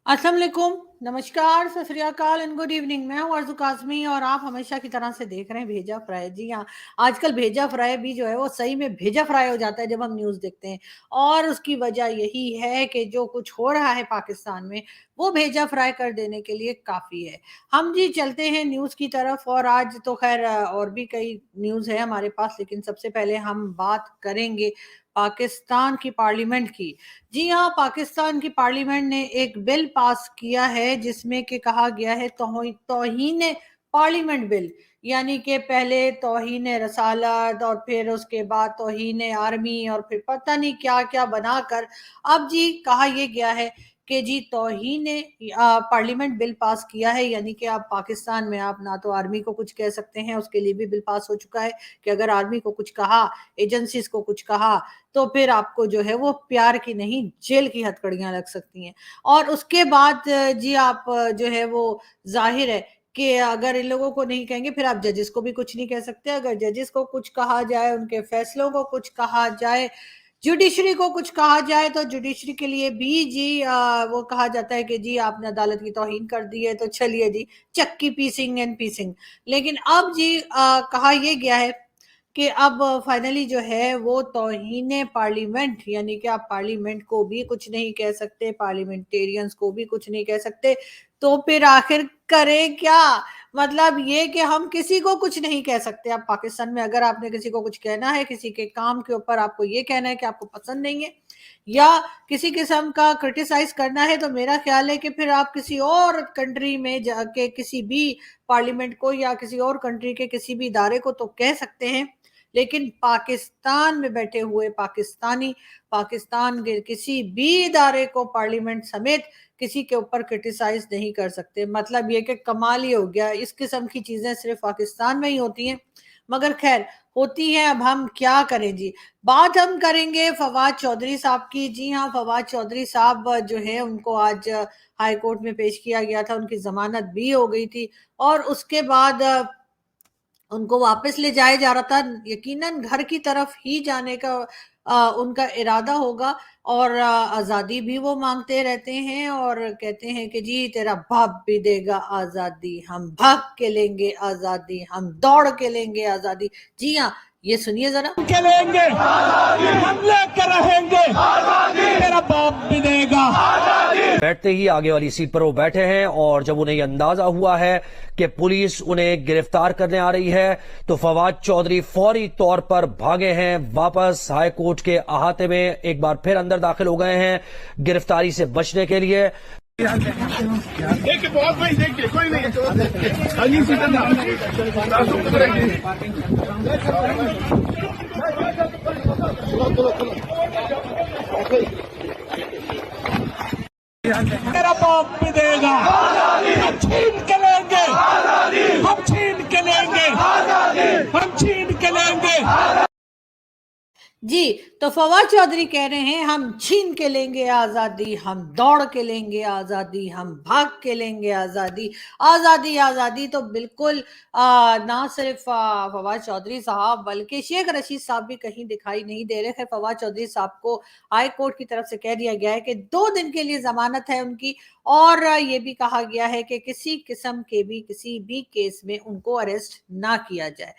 अस्सलाम वालेकुम, नमस्कार, सत श्री अकाल एंड गुड इवनिंग। मैं हूँ अर्ज़ू काज़मी और आप हमेशा की तरह से देख रहे हैं भेजा फ्राई। जी हाँ, आजकल भेजा फ्राई भी जो है वो सही में भेजा फ्राई हो जाता है जब हम न्यूज़ देखते हैं और उसकी वजह यही है कि जो कुछ हो रहा है पाकिस्तान में, वो भेजा फ्राई कर देने के लिए काफ़ी है। हम जी चलते हैं न्यूज़ की तरफ और आज तो ख़ैर और भी कई न्यूज़ है हमारे पास, लेकिन सबसे पहले हम बात करेंगे पाकिस्तान की पार्लियामेंट की। जी हाँ, पाकिस्तान की पार्लियामेंट ने एक बिल पास किया है जिसमें कि कहा गया है तौहीन पार्लियामेंट बिल, यानी कि पहले तौहीन रसालत और फिर उसके बाद तौहीन आर्मी और फिर पता नहीं क्या-क्या बनाकर अब जी कहा ये गया है कि जी तौहीन पार्लियामेंट बिल पास किया है, यानी कि अब पाकिस्तान में आप ना तो आर्मी को कुछ कह सकते हैं, उसके लिए भी बिल पास हो चुका है कि अगर आर्मी को कुछ कहा, एजेंसीज़ को कुछ कहा तो फिर आपको जो है वो प्यार की नहीं जेल की हथकड़ियाँ लग सकती हैं। और उसके बाद जी आप जो है वो ज़ाहिर है कि अगर इन लोगों को नहीं कहेंगे फिर आप जजेस को भी कुछ नहीं कह सकते। अगर जजेस को कुछ कहा जाए, उनके फैसलों को कुछ कहा जाए, जुडिशरी को कुछ कहा जाए तो जुडिशरी के लिए भी जी वो कहा जाता है कि जी आपने अदालत की तौहीन कर दी है तो चलिए जी चक्की पीसिंग एंड पीसिंग। लेकिन अब जी कहा ये गया है कि अब फाइनली जो है वो तौहीन पार्लियामेंट, यानी कि आप पार्लियामेंट को भी कुछ नहीं कह सकते, पार्लियामेंटेरियंस को भी कुछ नहीं कह सकते, तो फिर आखिर करें क्या? मतलब ये कि हम किसी को कुछ नहीं कह सकते। अब पाकिस्तान में अगर आपने किसी को कुछ कहना है, किसी के काम के ऊपर आपको ये कहना है कि आपको पसंद नहीं है या किसी किस्म का क्रिटिसाइज़ करना है, तो मेरा ख़्याल है कि फिर आप किसी और कंट्री में जाके किसी भी पार्लियामेंट को या किसी और कंट्री के किसी भी इदारे को तो कह सकते हैं। लेकिन पाकिस्तान में बैठे हुए पाकिस्तानी, पाकिस्तान के किसी भी इदारे को पार्लियामेंट समेत किसी के ऊपर क्रिटिसाइज़ नहीं कर सकते। मतलब ये कि कमाल ही हो गया, इस किस्म की चीज़ें सिर्फ़ पाकिस्तान में ही होती हैं, मगर ख़ैर होती हैं, अब हम क्या करें जी। बात हम करेंगे फवाद चौधरी साहब की। जी हाँ, फवाद चौधरी साहब जो है उनको आज हाई कोर्ट में पेश किया गया था, उनकी ज़मानत भी हो गई थी और उसके बाद उनको वापस ले जाया जा रहा था। यकीनन घर की तरफ ही जाने का उनका इरादा होगा और आज़ादी भी वो माँगते रहते हैं और कहते हैं कि जी तेरा बाप भी देगा आज़ादी, हम भाग के लेंगे आज़ादी, हम दौड़ के लेंगे आज़ादी। जी हाँ, ये सुनिए ज़रा। के लेंगे, हम लेकर रहेंगे, मेरा बाप भी देगा। बैठते ही आगे वाली सीट पर वो बैठे हैं और जब उन्हें अंदाजा हुआ है कि पुलिस उन्हें गिरफ्तार करने आ रही है तो फवाद चौधरी फौरी तौर पर भागे हैं वापस हाई कोर्ट के अहाते में, एक बार फिर अंदर दाखिल हो गए हैं गिरफ्तारी से बचने के लिए। देखिए बहुत भाई, देखिए कोई नहीं मेरा बाप भी देगा, हम छीन के लेंगे, हम छीन के लेंगे, हम छीन के लेंगे। जी, तो फवाद चौधरी कह रहे हैं हम छीन के लेंगे आज़ादी, हम दौड़ के लेंगे आज़ादी, हम भाग के लेंगे आज़ादी। आज़ादी, आज़ादी तो बिल्कुल ना सिर्फ़ फवाद चौधरी साहब बल्कि शेख रशीद साहब भी कहीं दिखाई नहीं दे रहे। ख़ैर फवाद चौधरी साहब को हाई कोर्ट की तरफ से कह दिया गया है कि 2 दिन के लिए ज़मानत है उनकी और ये भी कहा गया है कि किसी किस्म के भी किसी भी केस में उनको अरेस्ट ना किया जाए।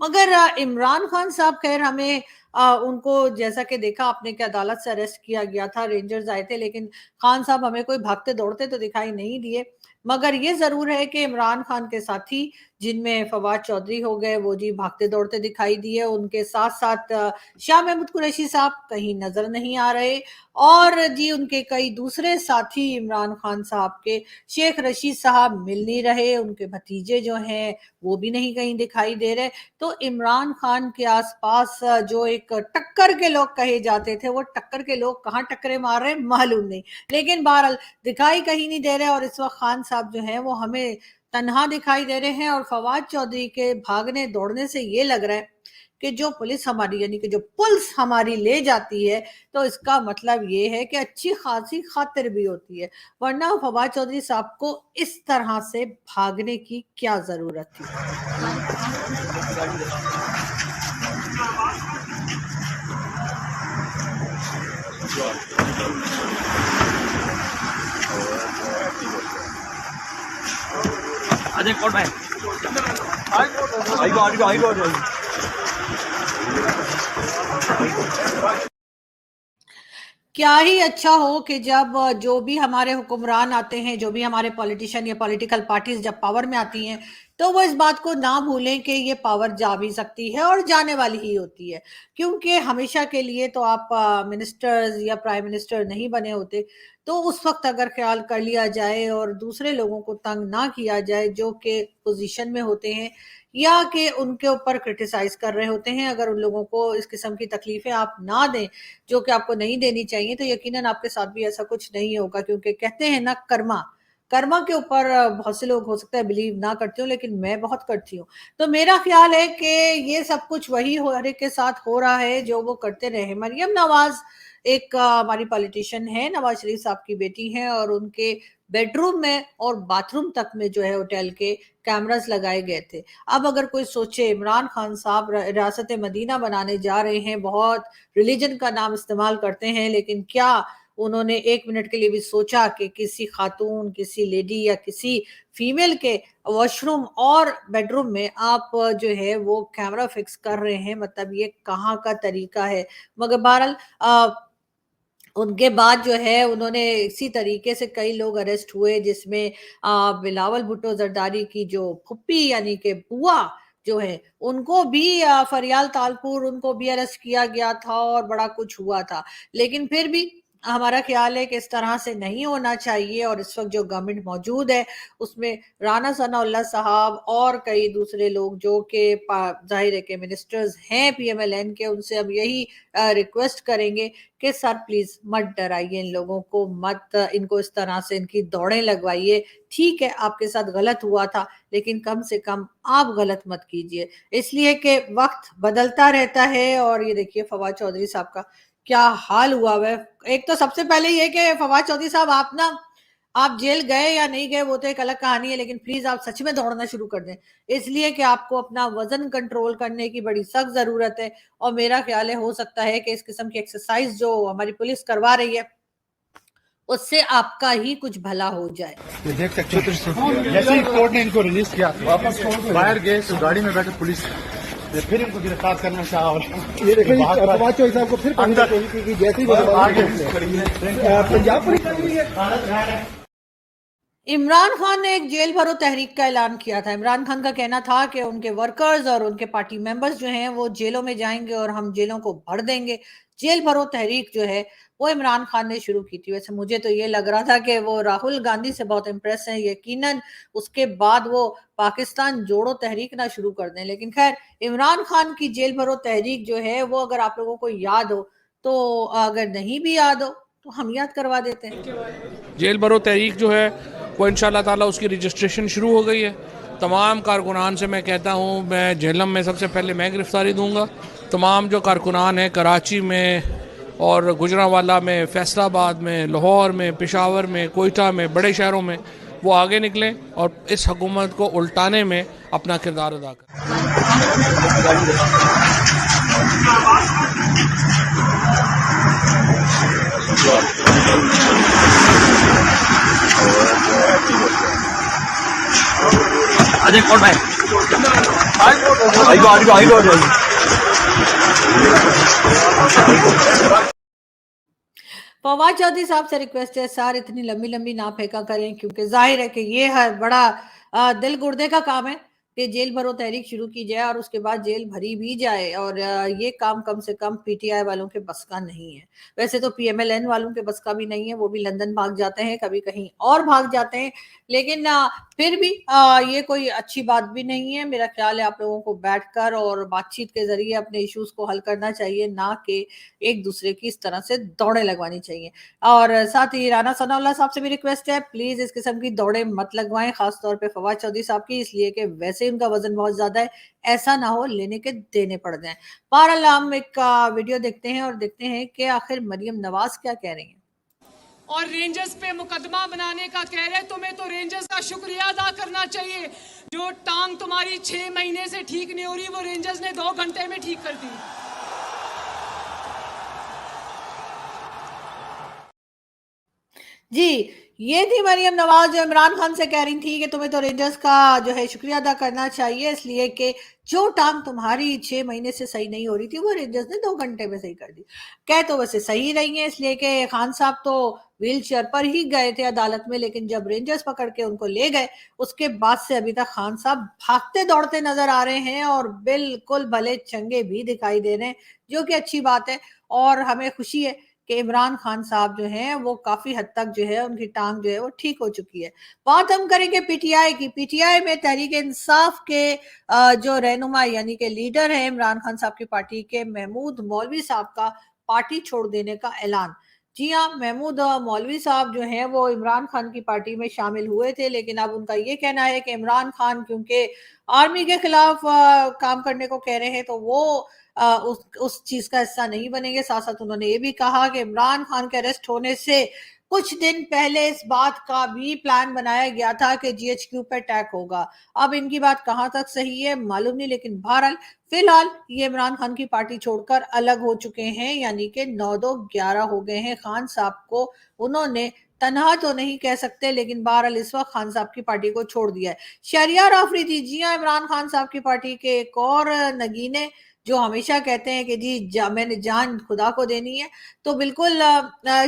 मगर इमरान खान साहब खैर हमें उनको जैसा कि देखा आपने कि अदालत से अरेस्ट किया गया था, रेंजर्स आए थे, लेकिन खान साहब हमें कोई भागते दौड़ते तो दिखाई नहीं दिए। मगर ये ज़रूर है कि इमरान खान के साथी जिनमें फवाद चौधरी हो गए वो जी भागते दौड़ते दिखाई दिए। उनके साथ-साथ शाह महमूद कुरैशी साहब कहीं नज़र नहीं आ रहे और जी उनके कई दूसरे साथी इमरान खान साहब के शेख रशीद साहब मिल नहीं रहे, उनके भतीजे जो हैं वो भी नहीं कहीं दिखाई दे रहे। तो इमरान खान के आसपास जो एक टक्कर के लोग कहे जाते थे, वो टक्कर के लोग कहाँ टक्करें मार रहे हैं मालूम नहीं। लेकिन बहरहाल दिखाई कहीं नहीं दे रहे और इस वक़्त खान साहब जो हैं वो हमें तन्हा दिखाई दे रहे हैं और फवाद चौधरी के भागने दौड़ने से ये लग रहा है कि जो पुलिस हमारी यानी कि जो पुलिस हमारी ले जाती है, तो इसका मतलब ये है कि अच्छी खासी खातिर भी होती है, वरना फवाद चौधरी साहब को इस तरह से भागने की क्या ज़रूरत थी? अजय कौन है? क्या ही अच्छा हो कि जब जो भी हमारे हुक्मरान आते हैं, जो भी हमारे पॉलिटिशियन या पॉलिटिकल पार्टीज जब पावर में आती हैं, तो वो इस बात को ना भूलें कि ये पावर जा भी सकती है और जाने वाली ही होती है, क्योंकि हमेशा के लिए तो आप मिनिस्टर्स या प्राइम मिनिस्टर नहीं बने होते। तो उस वक्त अगर ख्याल कर लिया जाए और दूसरे लोगों को तंग ना किया जाए जो कि पोजीशन में होते हैं या कि उनके ऊपर क्रिटिसाइज कर रहे होते हैं, अगर उन लोगों को इस किस्म की तकलीफें आप ना दें जो कि आपको नहीं देनी चाहिए, तो यकीनन आपके साथ भी ऐसा कुछ नहीं होगा, क्योंकि कहते हैं ना, कर्मा कर्मा के ऊपर बहुत से लोग हो सकता है बिलीव ना करते हो, लेकिन मैं बहुत करती हूँ। तो मेरा ख्याल है कि ये सब कुछ वही हो हर एक के साथ हो रहा है जो वो करते रहे। मरियम नवाज एक हमारी पॉलिटिशियन है, नवाज शरीफ साहब की बेटी हैं, और उनके बेडरूम में और बाथरूम तक में जो है होटल के कैमरास लगाए गए थे। अब अगर कोई सोचे इमरान खान साहब रियासत मदीना बनाने जा रहे हैं, बहुत रिलीजन का नाम इस्तेमाल करते हैं, लेकिन क्या उन्होंने एक मिनट के लिए भी सोचा कि किसी खातून, किसी लेडी या किसी फीमेल के वॉशरूम और बेडरूम में आप जो है वो कैमरा फिक्स कर रहे हैं? मतलब ये कहाँ का तरीका है? मगर बहरहाल उनके बाद जो है उन्होंने इसी तरीके से कई लोग अरेस्ट हुए, जिसमें बिलावल भुट्टो जरदारी की जो फुप्पी यानी कि बुआ जो है, उनको भी फरियाल तालपुर उनको भी अरेस्ट किया गया था और बड़ा कुछ हुआ था। लेकिन फिर भी हमारा ख्याल है कि इस तरह से नहीं होना चाहिए, और इस वक्त जो गवर्नमेंट मौजूद है उसमें राना सनाउल्लाह साहब और कई दूसरे लोग जो कि जाहिर है कि मिनिस्टर्स हैं पीएमएलएन के, उनसे हम यही रिक्वेस्ट करेंगे कि सर प्लीज मत डराइए इन लोगों को, मत इनको इस तरह से इनकी दौड़ें लगवाइए। ठीक है, आपके साथ गलत हुआ था, लेकिन कम से कम आप गलत मत कीजिए, इसलिए कि वक्त बदलता रहता है। और ये देखिए फवाद चौधरी साहब का क्या हाल हुआ है। एक तो सबसे पहले ये कि फवाद चौधरी साहब आप जेल गए या नहीं गए वो तो एक अलग कहानी है, लेकिन प्लीज आप सच में दौड़ना शुरू कर दें, इसलिए कि आपको अपना वजन कंट्रोल करने की बड़ी सख्त जरूरत है। और मेरा ख्याल है हो सकता है कि इस किस्म की एक्सरसाइज जो हमारी पुलिस करवा रही है उससे आपका ही कुछ भला हो जाए। ये देख सकते हैं जैसे ही कोर्ट ने इनको रिलीज किया, वापस बाहर गए तो गाड़ी में बैठे पुलिस ने फिर इनको गिरफ्तार करना चाहा, और ये देखिए फवाद चौधरी साहब को फिर अंदर की जैसे ही पंजाब पुलिस इमरान खान ने एक जेल भरो तहरीक का ऐलान किया था। इमरान खान का कहना था कि उनके वर्कर्स और उनके पार्टी मेंबर्स जो हैं वो जेलों में जाएंगे और हम जेलों को भर देंगे। जेल भरो तहरीक जो है वो इमरान खान ने शुरू की थी। वैसे मुझे तो ये लग रहा था कि वो राहुल गांधी से बहुत इम्प्रेस हैं, यकीनन उसके बाद वो पाकिस्तान जोड़ो तहरीक ना शुरू कर दें। लेकिन खैर, इमरान खान की जेल भरो तहरीक जो है वो अगर आप लोगों को याद हो, तो अगर नहीं भी याद हो तो हम याद करवा देते हैं। जेल भरो तहरीक जो है वो इंशाल्लाह ताला उसकी रजिस्ट्रेशन शुरू हो गई है। तमाम कारकुनान से मैं कहता हूँ, मैं झेलम में सबसे पहले मैं गिरफ्तारी दूंगा। तमाम जो कारकुनान हैं कराची में और गुजरांवाला में, फैसलाबाद में, लाहौर में, पेशावर में, कोयटा में, बड़े शहरों में, वो आगे निकलें और इस हुकूमत को उल्टाने में अपना किरदार अदा अजय कौन है? फवाद चौधरी साहब से रिक्वेस्ट है सर इतनी लंबी लंबी ना फेंका करें, क्योंकि जाहिर है कि ये है बड़ा दिल गुर्दे का काम है कि जेल भरो तहरीक शुरू की जाए और उसके बाद जेल भरी भी जाए, और ये काम कम से कम पीटीआई वालों के बस का नहीं है। वैसे तो पीएमएलएन वालों के बस का भी नहीं है, वो भी लंदन भाग जाते हैं, कभी कहीं और भाग जाते हैं, लेकिन फिर भी ये कोई अच्छी बात भी नहीं है। मेरा ख्याल है आप लोगों को बैठकर और बातचीत के जरिए अपने इश्यूज को हल करना चाहिए, ना कि एक दूसरे की इस तरह से दौड़ें लगवानी चाहिए। और साथ ही राना सनाउल्लाह साहब से भी रिक्वेस्ट है, प्लीज इस किस्म की दौड़ें मत लगवाएं, खासतौर पे फवाद चौधरी साहब की, इसलिए कि वैसे उनका वजन बहुत ज्यादा है, ऐसा ना हो लेने के देने पड़ जाएं। बहरहाल हम एक वीडियो देखते हैं और देखते हैं कि आखिर मरियम नवाज क्या कह रही हैं। और रेंजर्स पे मुकदमा बनाने का कह रहे, तुम्हें तो रेंजर्स का शुक्रिया अदा करना चाहिए। जो टांग तुम्हारी 6 महीने से ठीक नहीं हो रही, वो रेंजर्स ने 2 घंटे में ठीक कर दी। जी, ये थी मरियम नवाज जो इमरान खान से कह रही थी कि तुम्हें तो रेंजर्स का जो है शुक्रिया अदा करना चाहिए, इसलिए कि जो टांग तुम्हारी 6 महीने से सही नहीं हो रही थी वो रेंजर्स ने 2 घंटे में सही कर दी। कह तो वैसे सही रही हैं, इसलिए कि खान साहब तो व्हील चेयर पर ही गए थे अदालत में, लेकिन जब रेंजर्स पकड़ के उनको ले गए उसके बाद से अभी तक खान साहब भागते दौड़ते नजर आ रहे हैं और बिल्कुल भले चंगे भी दिखाई दे रहे हैं, जो कि अच्छी बात है। और हमें खुशी है कि इमरान खान साहब जो हैं वो काफी हद तक जो है उनकी टांग जो है वो ठीक हो चुकी है। बात हम करेंगे पीटीआई की। पीटीआई में तहरीक इंसाफ के जो रहनुमा यानी कि लीडर है इमरान खान साहब की पार्टी के, महमूद मौलवी साहब का पार्टी छोड़ देने का ऐलान। जी हाँ, महमूद मौलवी साहब जो हैं वो इमरान खान की पार्टी में शामिल हुए थे, लेकिन अब उनका ये कहना है कि इमरान खान क्योंकि आर्मी के खिलाफ काम करने को कह रहे हैं तो वो उस चीज का हिस्सा नहीं बनेंगे। साथ साथ उन्होंने ये भी कहा कि इमरान खान के अरेस्ट होने से कुछ दिन पहले इस बात का भी प्लान बनाया गया था कि जीएचक्यू पे अटैक होगा। अब इनकी बात कहां तक सही है मालूम नहीं, लेकिन बहरहाल फिलहाल ये इमरान खान की पार्टी छोड़कर अलग हो चुके हैं, यानी कि 9-2-11 हो गए हैं। खान साहब को उन्होंने तनहा तो नहीं कह सकते, लेकिन बहरहाल इस वक्त खान साहब की पार्टी को छोड़ दिया है। शहरियार आफरीदी, जी हाँ, इमरान खान साहब की पार्टी के एक और नगीने जो हमेशा कहते हैं कि जी मैंने जान खुदा को देनी है, तो बिल्कुल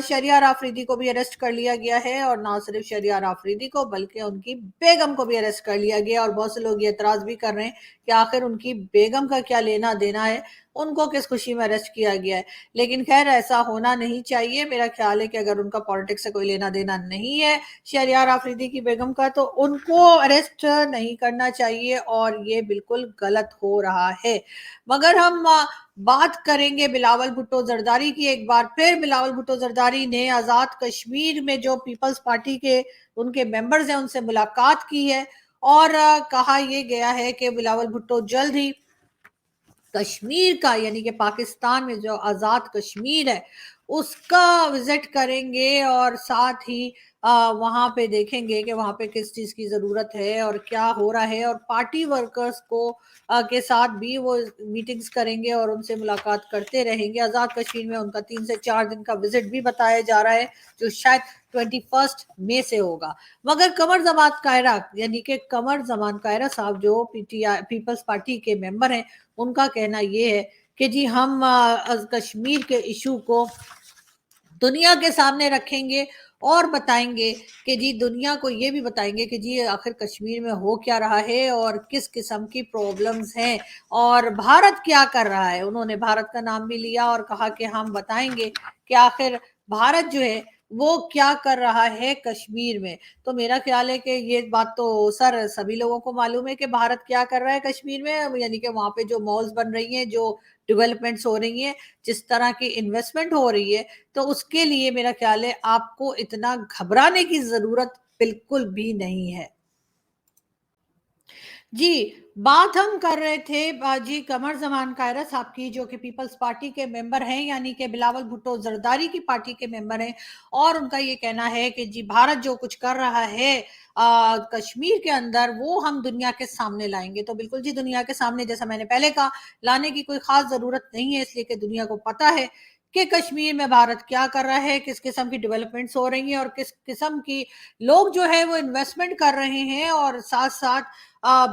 शहरियार आफरीदी को भी अरेस्ट कर लिया गया है। और ना सिर्फ शहरियार आफरीदी को बल्कि उनकी बेगम को भी अरेस्ट कर लिया गया। और बहुत से लोग ये एतराज भी कर रहे हैं कि आखिर उनकी बेगम का क्या लेना देना है, उनको किस खुशी में अरेस्ट किया गया है। लेकिन खैर ऐसा होना नहीं चाहिए। मेरा ख्याल है कि अगर उनका पॉलिटिक्स से कोई लेना देना नहीं है शहरियार आफरीदी की बेगम का, तो उनको अरेस्ट नहीं करना चाहिए और ये बिल्कुल गलत हो रहा है। मगर हम बात करेंगे बिलावल भुट्टो जरदारी की। एक बार फिर बिलावल भुट्टो जरदारी ने आजाद कश्मीर में जो पीपल्स पार्टी के उनके मेंबर्स हैं उनसे मुलाकात की है और कहा यह गया है कि बिलावल भुट्टो जल्द ही कश्मीर का यानी कि पाकिस्तान में जो आजाद कश्मीर है उसका विजिट करेंगे और साथ ही वहां पे देखेंगे कि वहां पे किस चीज की जरूरत है और क्या हो रहा है, और पार्टी वर्कर्स को के साथ भी वो मीटिंग्स करेंगे और उनसे मुलाकात करते रहेंगे। आजाद कश्मीर में उनका 3 से 4 दिन का विजिट भी बताया जा रहा है, जो शायद 21 मई से होगा। मगर कमर जमान कायरा यानी कि कमर जमान कायरा साहब जो पीटीआई पीपल्स पार्टी के मेंबर हैं, उनका कहना ये है कि जी हम कश्मीर के इशू को दुनिया के सामने रखेंगे और बताएंगे कि जी दुनिया को ये भी बताएंगे कि जी आखिर कश्मीर में हो क्या रहा है और किस किस्म की प्रॉब्लम्स हैं और भारत क्या कर रहा है। उन्होंने भारत का नाम भी लिया और कहा कि हम बताएंगे कि आखिर भारत जो है वो क्या कर रहा है कश्मीर में। तो मेरा ख्याल है कि ये बात तो सर सभी लोगों को मालूम है कि भारत क्या कर रहा है कश्मीर में, यानी कि वहां पे जो मॉल्स बन रही हैं, जो डेवलपमेंट्स हो रही हैं, जिस तरह की इन्वेस्टमेंट हो रही है, तो उसके लिए मेरा ख्याल है आपको इतना घबराने की जरूरत बिल्कुल भी नहीं है। जी, बात हम कर रहे थे जी कमर जमान कायरा साहब की, जो कि पीपल्स पार्टी के मेंबर हैं, यानी कि बिलावल भुट्टो जरदारी की पार्टी के मेंबर हैं। और उनका ये कहना है कि जी भारत जो कुछ कर रहा है कश्मीर के अंदर वो हम दुनिया के सामने लाएंगे। तो बिल्कुल जी दुनिया के सामने, जैसा मैंने पहले कहा, लाने की कोई खास जरूरत नहीं है, इसलिए कि दुनिया को पता है कि कश्मीर में भारत क्या कर रहा है, किस किस्म की डेवलपमेंट्स हो रही हैं और किस किस्म की लोग जो है वो इन्वेस्टमेंट कर रहे हैं। और साथ साथ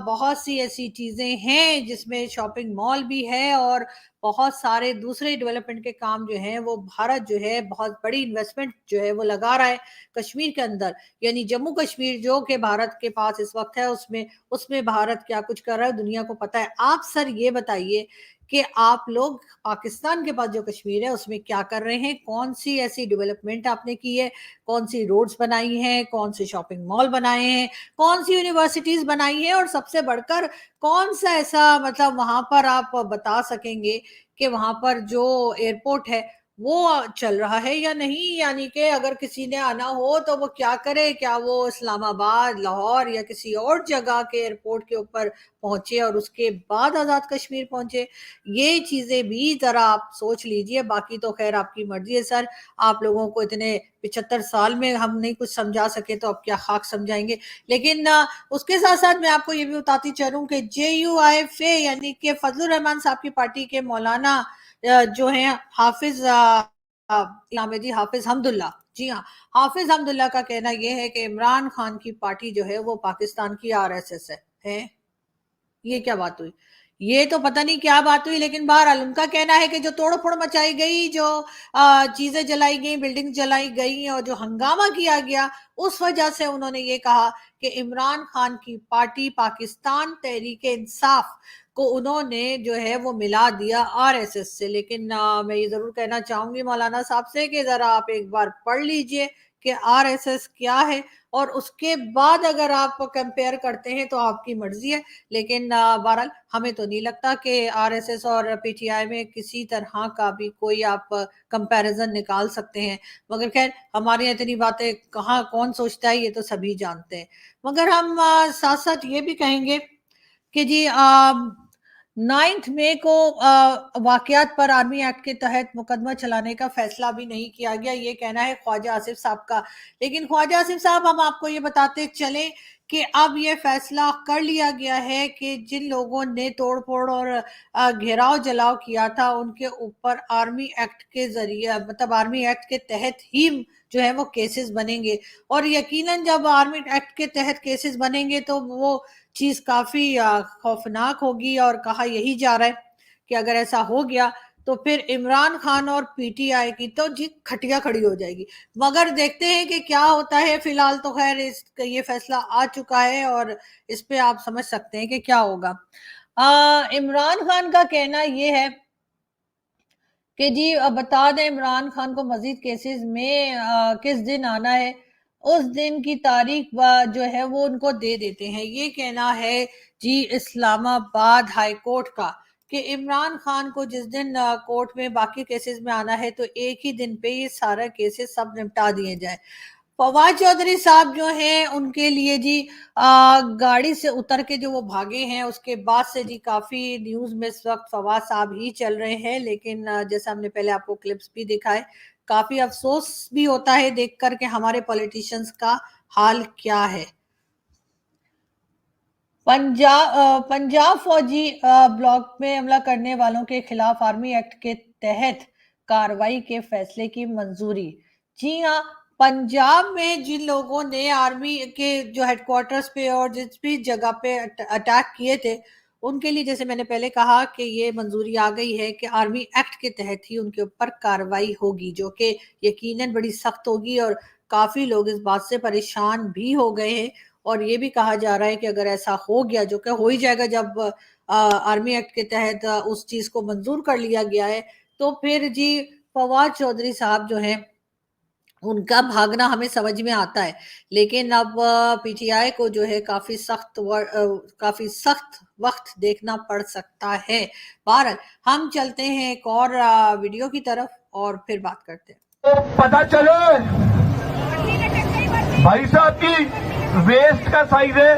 बहुत सी ऐसी चीजें हैं जिसमें शॉपिंग मॉल भी है और बहुत सारे दूसरे डेवलपमेंट के काम जो हैं वो भारत जो है बहुत बड़ी इन्वेस्टमेंट जो है वो लगा रहा है कश्मीर के अंदर। यानी जम्मू कश्मीर जो कि भारत के पास इस वक्त है, उसमें उसमें भारत क्या कुछ कर रहा है दुनिया को पता है। आप सर ये बताइए कि आप लोग पाकिस्तान के पास जो कश्मीर है उसमें क्या कर रहे हैं, कौन सी ऐसी डेवलपमेंट आपने की है, कौन सी रोड्स बनाई हैं, कौन से शॉपिंग मॉल बनाए हैं, कौन सी यूनिवर्सिटीज बनाई हैं, और सबसे बढ़कर कौन सा ऐसा मतलब वहां पर आप बता सकेंगे कि वहां पर जो एयरपोर्ट है वो चल रहा है या नहीं। यानी कि अगर किसी ने आना हो तो वो क्या करे, क्या वो इस्लामाबाद, लाहौर या किसी और जगह के एयरपोर्ट के ऊपर पहुंचे और उसके बाद आजाद कश्मीर पहुंचे। ये चीजें भी जरा आप सोच लीजिए। बाकी तो खैर आपकी मर्जी है सर, आप लोगों को इतने 75 साल में हम नहीं कुछ समझा सके तो अब क्या खाक समझाएंगे। लेकिन उसके साथ साथ मैं आपको ये भी बताती चलूं कि JUIFA यानी कि फजलुर रहमान साहब की पार्टी के मौलाना जो हैं हाफिज नाम है जी हाफिज हमदुल्ला। जी हाँ, हाफिज हमदुल्ला का कहना यह है कि इमरान खान की पार्टी जो है वो पाकिस्तान की आरएसएस है। ये क्या बात हुई? ये तो पता नहीं क्या बात हुई, लेकिन बहरहाल उनका कहना है कि जो तोड़ फोड़ मचाई गई, जो चीजें जलाई गई, बिल्डिंग जलाई गई और जो हंगामा किया गया, उस वजह से उन्होंने ये कहा कि इमरान खान की पार्टी पाकिस्तान तहरीक इंसाफ को उन्होंने जो है वो मिला दिया आरएसएस से। लेकिन मैं ये जरूर कहना चाहूंगी मौलाना साहब से कि जरा आप एक बार पढ़ लीजिए कि आरएसएस क्या है, और उसके बाद अगर आप कंपेयर करते हैं तो आपकी मर्जी है। लेकिन बहरहाल हमें तो नहीं लगता कि आरएसएस और पीटीआई में किसी तरह का भी कोई आप कंपैरिजन निकाल सकते हैं। मगर खैर, हमारी इतनी बातें कहाँ कौन सोचता है, ये तो सभी जानते हैं। मगर हम साथ साथ ये भी कहेंगे कि जी 9 मई को वाकयात पर आर्मी एक्ट के तहत मुकदमा चलाने का फैसला भी नहीं किया गया, ये कहना है ख्वाजा आसिफ साहब का। लेकिन ख्वाजा आसिफ साहब, हम आपको ये बताते चलें कि अब ये फैसला कर लिया गया है कि जिन लोगों ने तोड़ फोड़ और घेराव जलाव किया था, उनके ऊपर आर्मी एक्ट के जरिए, मतलब आर्मी एक्ट के तहत ही जो है वो केसेस बनेंगे। और यकीनन जब आर्मी एक्ट के तहत केसेस बनेंगे तो वो चीज काफी खौफनाक होगी, और कहा यही जा रहा है कि अगर ऐसा हो गया तो फिर इमरान खान और पीटीआई की तो जी खटिया खड़ी हो जाएगी। मगर देखते हैं कि क्या होता है। फिलहाल तो खैर ये फैसला आ चुका है और इस पे आप समझ सकते हैं कि क्या होगा। इमरान खान का कहना ये है कि जी बता दें इमरान खान को मजीद केसेस में किस दिन आना है, उस दिन की तारीख जो है वो उनको दे देते हैं। ये कहना है जी इस्लामाबाद हाई कोर्ट का कि इमरान खान को जिस दिन कोर्ट में बाकी केसेस में आना है तो एक ही दिन पे ये सारा केसेस सब निपटा दिए जाए। फवाद चौधरी साहब जो हैं उनके लिए जी गाड़ी से उतर के जो वो भागे हैं, उसके बाद से जी काफी न्यूज में इस वक्त फवाद साहब ही चल रहे हैं। लेकिन जैसा हमने पहले आपको क्लिप्स भी दिखाए, काफी अफसोस भी होता है देख कर के हमारे पॉलिटिशियंस का हाल क्या है। पंजाब फौजी ब्लॉक में हमला करने वालों के खिलाफ आर्मी एक्ट के तहत कार्रवाई के फैसले की मंजूरी। जी हाँ, पंजाब में जिन लोगों ने आर्मी के जो हेडक्वार्टर्स पे और जिस भी जगह पे अटैक किए थे, उनके लिए जैसे मैंने पहले कहा कि ये मंजूरी आ गई है कि आर्मी एक्ट के तहत ही उनके ऊपर कार्रवाई होगी, जो कि यकीनन बड़ी सख्त होगी। और काफी लोग इस बात से परेशान भी हो गए हैं, और ये भी कहा जा रहा है कि अगर ऐसा हो गया, जो कि हो ही जाएगा जब आर्मी एक्ट के तहत उस चीज को मंजूर कर लिया गया है, तो फिर जी फवाद चौधरी साहब जो हैं उनका भागना हमें समझ में आता है। लेकिन अब पीटीआई को जो है काफी सख्त वक्त देखना पड़ सकता है। बहरहाल हम चलते हैं एक और वीडियो की तरफ और फिर बात करते हैं। पता चले भाई साहब की वेस्ट का साइज है,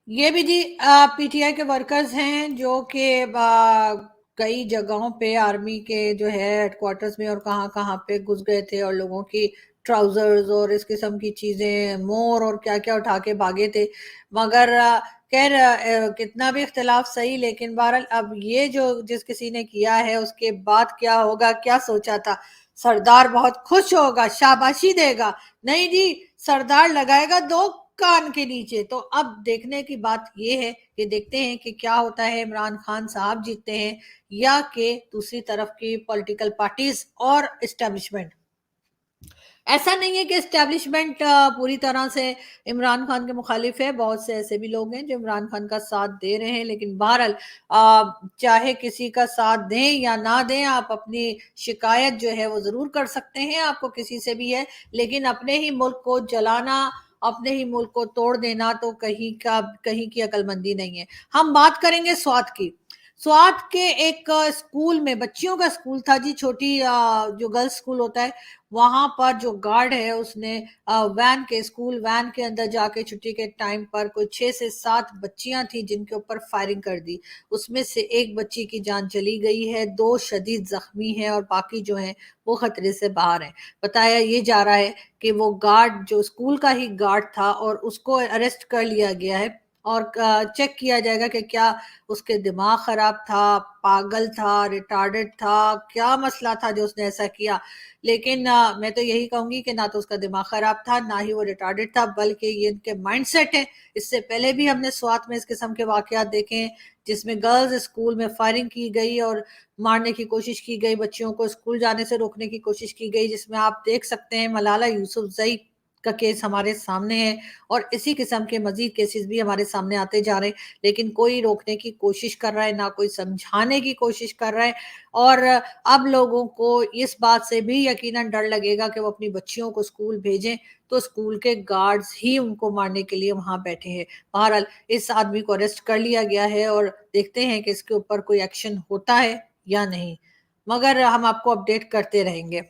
ये भी जी पीटीआई के वर्कर्स हैं जो कि कई जगहों पे आर्मी के जो है हेडक्वार्टर्स में और कहाँ कहाँ पे घुस गए थे और लोगों की ट्राउजर्स और इस किस्म की चीजें, मोर और क्या क्या उठा के भागे थे। मगर खैर कितना भी इख्तिलाफ सही, लेकिन बहरहाल अब ये जो जिस किसी ने किया है उसके बाद क्या होगा, क्या सोचा था? सरदार बहुत खुश होगा, शाबाशी देगा? नहीं जी, सरदार लगाएगा दो कान के नीचे। तो अब देखने की बात ये है कि देखते हैं कि क्या होता है, इमरान खान साहब जीतते हैं या कि दूसरी तरफ की पॉलिटिकल पार्टीज और एस्टेब्लिशमेंट। ऐसा नहीं है कि एस्टेब्लिशमेंट पूरी तरह से इमरान खान के मुखालिफ है, बहुत से ऐसे भी लोग हैं जो इमरान खान का साथ दे रहे हैं। लेकिन बहरहाल चाहे किसी का साथ दें या ना दें, आप अपनी शिकायत जो है वो जरूर कर सकते हैं, आपको किसी से भी है। लेकिन अपने ही मुल्क को जलाना, अपने ही मुल्क को तोड़ देना तो कहीं की अक्लमंदी नहीं है। हम बात करेंगे स्वात की। स्वात के एक स्कूल में, बच्चियों का स्कूल था जी, छोटी जो गर्ल्स स्कूल होता है, वहां पर जो गार्ड है उसने स्कूल वैन के अंदर जाके छुट्टी के टाइम पर कोई 6 से 7 बच्चियां थी जिनके ऊपर फायरिंग कर दी। उसमें से एक बच्ची की जान चली गई है, 2 शदीद जख्मी हैं और बाकी जो हैं वो खतरे से बाहर हैं। बताया ये जा रहा है कि वो गार्ड जो स्कूल का ही गार्ड था और उसको अरेस्ट कर लिया गया है और चेक किया जाएगा कि क्या उसके दिमाग खराब था, पागल था, रिटार्डेड था, क्या मसला था जो उसने ऐसा किया। लेकिन मैं तो यही कहूंगी कि ना तो उसका दिमाग खराब था, ना ही वो रिटार्डेड था, बल्कि ये इनके माइंडसेट है। इससे पहले भी हमने स्वात में इस किस्म के वाकयात देखे हैं जिसमें गर्ल्स स्कूल में फायरिंग की गई और मारने की कोशिश की गई, बच्चियों को स्कूल जाने से रोकने की कोशिश की गई, जिसमें आप देख सकते हैं मलाला यूसुफजई का केस हमारे सामने है और इसी किस्म के मजीद केसेस भी हमारे सामने आते जा रहे हैं। लेकिन कोई रोकने की कोशिश कर रहा है, ना कोई समझाने की कोशिश कर रहा है। और अब लोगों को इस बात से भी यकीनन डर लगेगा कि वो अपनी बच्चियों को स्कूल भेजें तो स्कूल के गार्ड्स ही उनको मारने के लिए वहां बैठे हैं। बहरहाल इस आदमी को अरेस्ट कर लिया गया है और देखते हैं कि इसके ऊपर कोई एक्शन होता है या नहीं, मगर हम आपको अपडेट करते रहेंगे।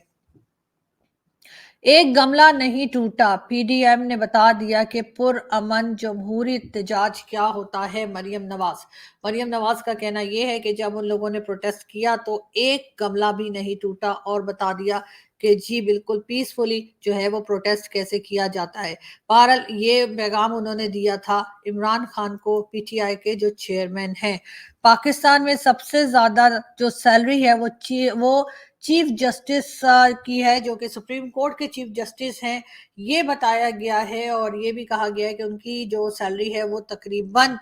एक गमला नहीं टूटा, पीडीएम ने बता दिया कि पुरअमन जमहूरी इत्तेजाज क्या होता है। मरियम नवाज का कहना यह है कि जब उन लोगों ने प्रोटेस्ट किया तो एक गमला भी नहीं टूटा और बता दिया कि जी बिल्कुल पीसफुली जो है वो प्रोटेस्ट कैसे किया जाता है। बहरहाल ये पैगाम उन्होंने दिया था इमरान खान को, पीटीआई के जो चेयरमैन हैं। पाकिस्तान में सबसे ज्यादा जो सैलरी है वो चीफ जस्टिस की है, जो कि सुप्रीम कोर्ट के चीफ जस्टिस हैं, ये बताया गया है। और ये भी कहा गया है कि उनकी जो सैलरी है वो तकरीबन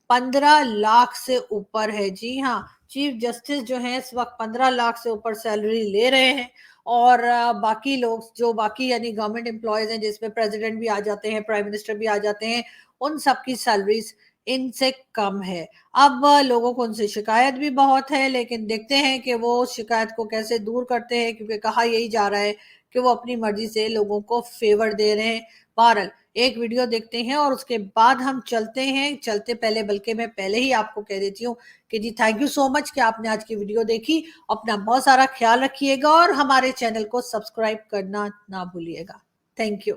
15 लाख से ऊपर है। जी हाँ, चीफ जस्टिस जो हैं इस वक्त 15 लाख से ऊपर सैलरी ले रहे हैं। और बाकी लोग जो बाकी यानी गवर्नमेंट एम्प्लॉयज हैं, जिसमें प्रेसिडेंट भी आ जाते हैं, प्राइम मिनिस्टर भी आ जाते हैं, उन सबकी सैलरीज इनसे कम है। अब लोगों को उनसे शिकायत भी बहुत है, लेकिन देखते हैं कि वो शिकायत को कैसे दूर करते हैं, क्योंकि कहा यही जा रहा है कि वो अपनी मर्जी से लोगों को फेवर दे रहे हैं। बहरहाल एक वीडियो देखते हैं और उसके बाद हम चलते हैं। चलते पहले बल्कि मैं पहले ही आपको कह देती हूँ कि जी थैंक यू सो मच कि आपने आज की वीडियो देखी। अपना बहुत सारा ख्याल रखिएगा और हमारे चैनल को सब्सक्राइब करना ना भूलिएगा। Thank you.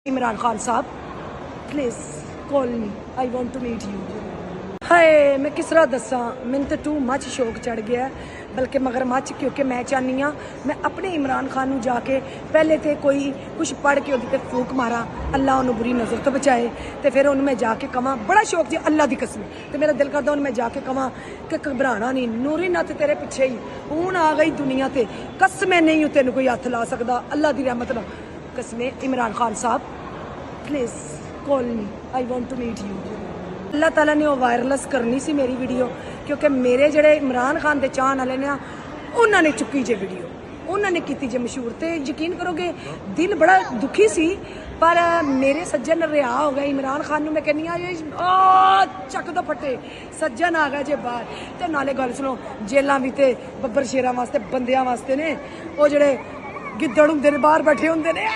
इमरान खान साहब please call me, I want to meet you. Hi मैं किस तरह दसा, मैंने तो टू मच शौक चढ़ गया है, बल्कि मगर मच, क्योंकि मैं चाहनी हाँ मैं अपने इमरान खान नू जाके पहले तो कोई कुछ पढ़ के उहदे ते फूक मारा, अल्लाह उन्होंने बुरी नज़र तो बचाए, तो फिर उन्होंने मैं जाके कवां, बड़ा शौक जी अल्लाह की कसम, तो मेरा दिल करता उन्होंने मैं जाके कवां कि घबराना नहीं, नूरी नत तेरे पिछे ही हूँ आ गई दुनिया ते, कसमें नहीं तेन कोई हथ ला सकता, अल्लाह की रहमत ना कसमें। इमरान खान साहब please call me, I want to meet you. अल्लाह ताला ने वो वायरलेस करनी सी मेरी वीडियो, क्योंकि मेरे जड़े इमरान खान के चाहन वाले ने उन्होंने चुकी जे वीडियो, उन्होंने की जे मशहूर, तो यकीन करोगे दिल बड़ा दुखी सी, पर मेरे सज्जन रिहा हो गए। इमरान खान नू मैं कहनी चक दो फटे सज्जन आ गए जे बाहर, तो नाले गल सुनो जेलां भी तो बब्बर शेरां वास्ते बंदियां वास्ते ने, वो जड़े गिद्दड़ हुंदे ने बाहर बैठे हुंदे ने।